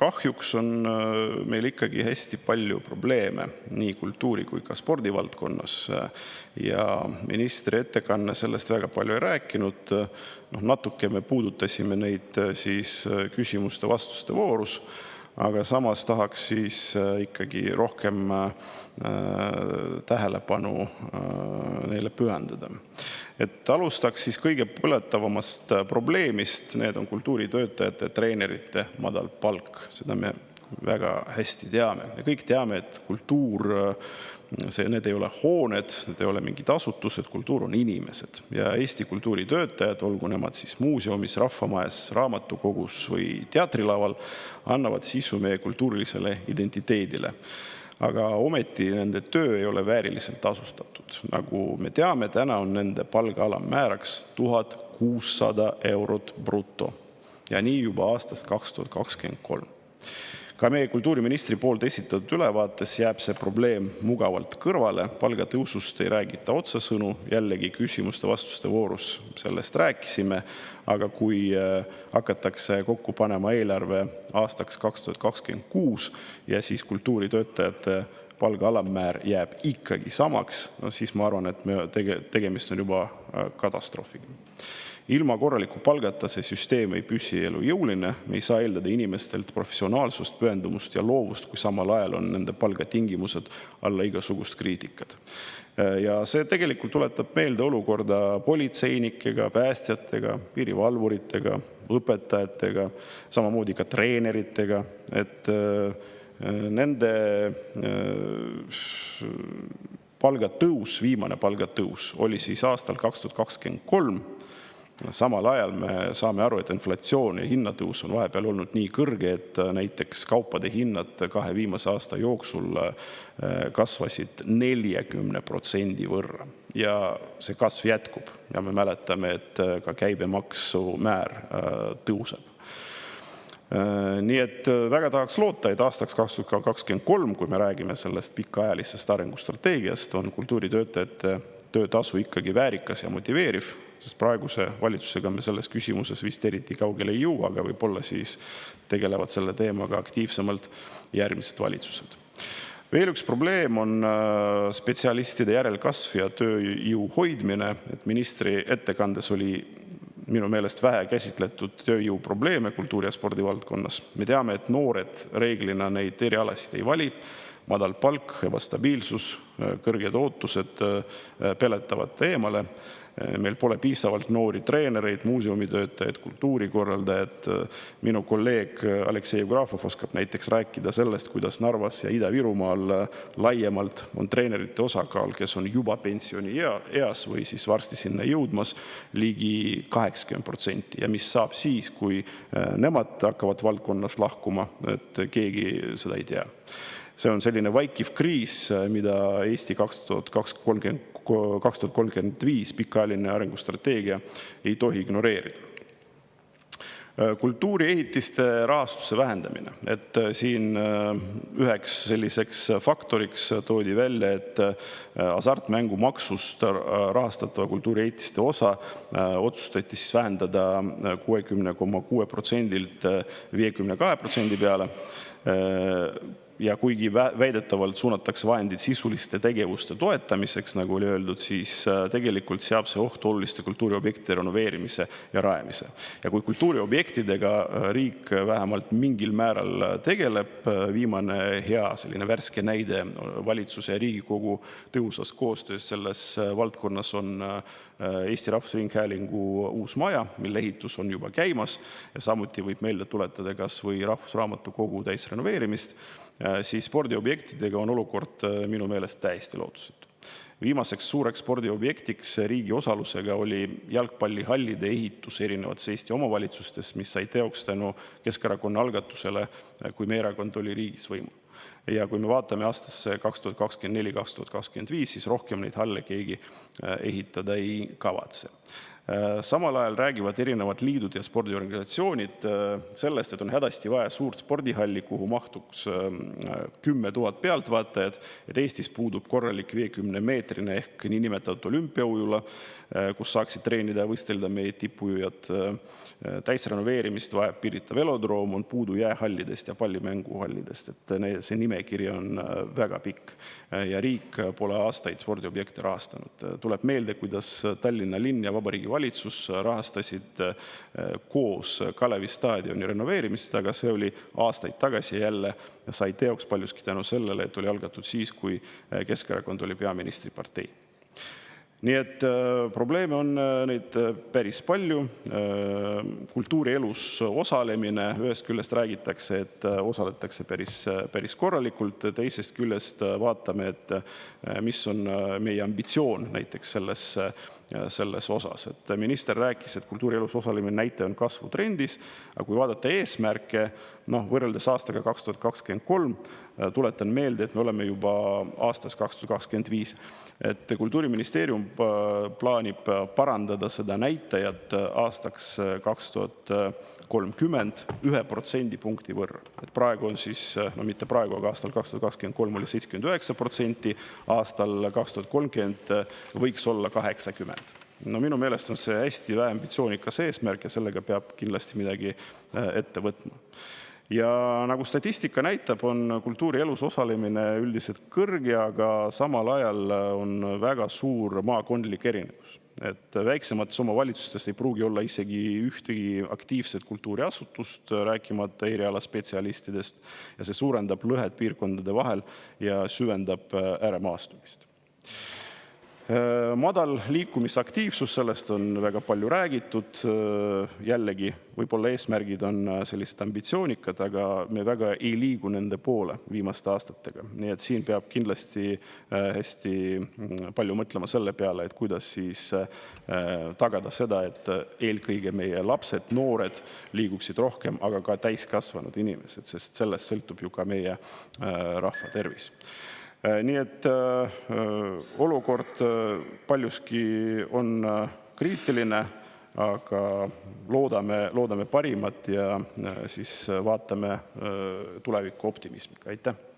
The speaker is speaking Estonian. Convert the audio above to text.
kahjuks on meil ikkagi hästi palju probleeme nii kultuuri kui ka spordivaldkonnas ja ministri ettekanne sellest väga palju ei rääkinud. Natuke me puudutasime neid siis küsimuste-vastuste voorus, aga samas tahaks siis ikkagi rohkem tähelepanu neile pühendada. Alustaks siis kõige põletavamast probleemist, need on kultuuritöötajate, treenerite madal palk. Seda me väga hästi teame. Me kõik teame, et kultuur, need ei ole hooned, need ei ole mingid asutused, kultuur on inimesed. Ja Eesti kultuuritöötajad, olgu nemad siis muuseumis, rahvamajas, raamatukogus või teatrilaval, annavad sisu meie kultuurilisele identiteedile. Aga ometi nende töö ei ole vääriliselt tasustatud. Nagu me teame, täna on nende palga alammääraks 1600 eurot bruto. Ja nii juba aastast 2023. Ka meie kultuuriministri poolt esitatud ülevaates jääb see probleem mugavalt kõrvale. Palgatõusust ei räägita otsasõnu, jällegi küsimuste-vastuste voorus sellest rääkisime, aga kui hakatakse kokku panema eelarve aastaks 2026 ja siis kultuuritöötajate palga alammäär jääb ikkagi samaks, siis ma arvan, et tegemist on juba katastroofiga. Ilma korraliku palgata see süsteem ei püsi elujõuline. Me ei saa eeldada inimestelt professionaalsust, pühendumust ja loovust, kui samal ajal on nende palgatingimused alla igasugust kriitikat. Ja see tegelikult tuletab meelde olukorda politseinikega, päästjatega, piirivalvuritega, õpetajatega, samamoodi ka treeneritega, et nende palgatõus, viimane palgatõus oli siis aastal 2023. Samal ajal me saame aru, et inflatsioon ja hinnatõus on vahepeal olnud nii kõrge, et näiteks kaupade hinnad 2 viimase aasta jooksul kasvasid 40% võrra. Ja see kasv jätkub ja me mäletame, et ka käibemaksumäär tõuseb. Nii et väga tahaks loota, et aastaks 2023, kui me räägime sellest pikaajalisest arengustrateegiast, on kultuuritöötajate töötasu ikkagi väärikas ja motiveeriv, sest praeguse valitsusega me selles küsimuses vist eriti kaugele ei jõua, aga võib-olla siis tegelevad selle teemaga aktiivsemalt järgmised valitsused. Veel üks probleem on spetsialistide järelkasv ja tööjõu hoidmine, et ministri ettekandes oli minu meelest vähe käsitletud tööjõu probleeme kultuuri- ja spordivaldkonnas. Me teame, et noored reeglina neid erialasid ei vali. Madal palk, ebastabiilsus, kõrged ootused peletavad eemale. Meil pole piisavalt noori treenereid, muuseumitöötajaid, kultuurikorraldajad. Minu kolleeg Aleksei Jevgrafov oskab näiteks rääkida sellest, kuidas Narvas ja Ida-Virumaal laiemalt on treenerite osakaal, kes on juba pensionieas või siis varsti sinna jõudmas, ligi 80%. Ja mis saab siis, kui nemad hakkavad valdkonnas lahkuma, et keegi seda ei tea. See on selline vaikiv kriis, mida Eesti 2035 pikaajaline arengustrateegia ei tohi ignoreerida. Kultuuriehitiste rahastuse vähendamine. Et siin üheks selliseks faktoriks toodi välja, et hasartmängumaksust rahastatava kultuuriehitiste osa otsustati siis vähendada 60,6%-lt 52% peale. Ja kuigi väidetavalt suunatakse vahendid sisuliste tegevuste toetamiseks, nagu oli öeldud, siis tegelikult seab see ohtu oluliste kultuuriobjektide renoveerimise ja rajamise. Ja kui kultuuriobjektidega riik vähemalt mingil määral tegeleb, viimane hea selline värske näide valitsuse ja Riigikogu tõhusast koostöös selles valdkonnas on Eesti Rahvusringhäälingu uus maja, mille ehitus on juba käimas, ja samuti võib meelde tuletada kas või Rahvusraamatukogu täisrenoveerimist, siis spordiobjektidega on olukord minu meelest täiesti lootusetu. Viimaseks suureks spordiobjektiks riigi osalusega oli jalgpallihallide ehitus erinevates Eesti omavalitsustes, mis sai teoks tänu Keskerakonna algatusele, kui meie erakond oli riigis võimul. Ja kui me vaatame aastasse 2024-2025, siis rohkem neid halle keegi ehitada ei kavatse. Samal ajal räägivad erinevad liidud ja spordiorganisatsioonid sellest, et on hädasti vaja suurt spordihalli, kuhu mahtuks 10 000 pealtvaatajat, et Eestis puudub korralik 50-meetrine ehk niinimetatud olümpiaujula, kus saaksid treenida ja võistelda meie tippujujad. Täisrenoveerimist vajab Pirita velodroom, on puudu jäähallidest ja pallimänguhallidest, et see nimekiri on väga pikk ja riik pole aastaid spordiobjekte rahastanud. Tuleb meelde, kuidas Tallinna linn ja Vabariigi Valitsus rahastasid koos Kalevi staadioni renoveerimist, aga see oli aastaid tagasi ja jälle sai teoks paljuski tänu sellele, et oli algatud siis, kui Keskerakond oli peaministripartei. Nii et probleeme on neid päris palju. Kultuurielus osalemine, ühest küljest räägitakse, et osaletakse päris korralikult, teisest küljest vaatame, et mis on meie ambitsioon näiteks selles osas. Et minister rääkis, et kultuurielus osalemine näitaja on kasvutrendis, aga kui vaadata eesmärke, võrreldes aastaga 2023, tuletan meelde, et me oleme juba aastas 2025. Et Kultuuriministeerium plaanib parandada seda näitajat aastaks 2030 1% võrra. Et praegu on siis, mitte praegu, aga aastal 2023 oli 79%, aastal 2030 võiks olla 80%. Minu meelest on see hästi väheambitsioonikas eesmärk ja sellega peab kindlasti midagi ette võtma. Ja nagu statistika näitab, on kultuurielus osalemine üldiselt kõrge, aga samal ajal on väga suur maakondlik erinevus. Et väiksemates omavalitsustes ei pruugi olla isegi ühtegi aktiivset kultuuriasutust, rääkimata erialaspetsialistidest, ja see suurendab lõhed piirkondade vahel ja süvendab ääremaastumist. Madal liikumisaktiivsus, sellest on väga palju räägitud. Jällegi, võib-olla eesmärgid on sellised ambitsioonikad, aga me väga ei liigu nende poole viimaste aastatega. Nii et siin peab kindlasti hästi palju mõtlema selle peale, et kuidas siis tagada seda, et eelkõige meie lapsed, noored liiguksid rohkem, aga ka täiskasvanud inimesed, sest sellest sõltub ju ka meie rahva tervis. Nii et olukord paljuski on kriitiline, aga loodame parimat ja siis vaatame tuleviku optimismiga. Aitäh!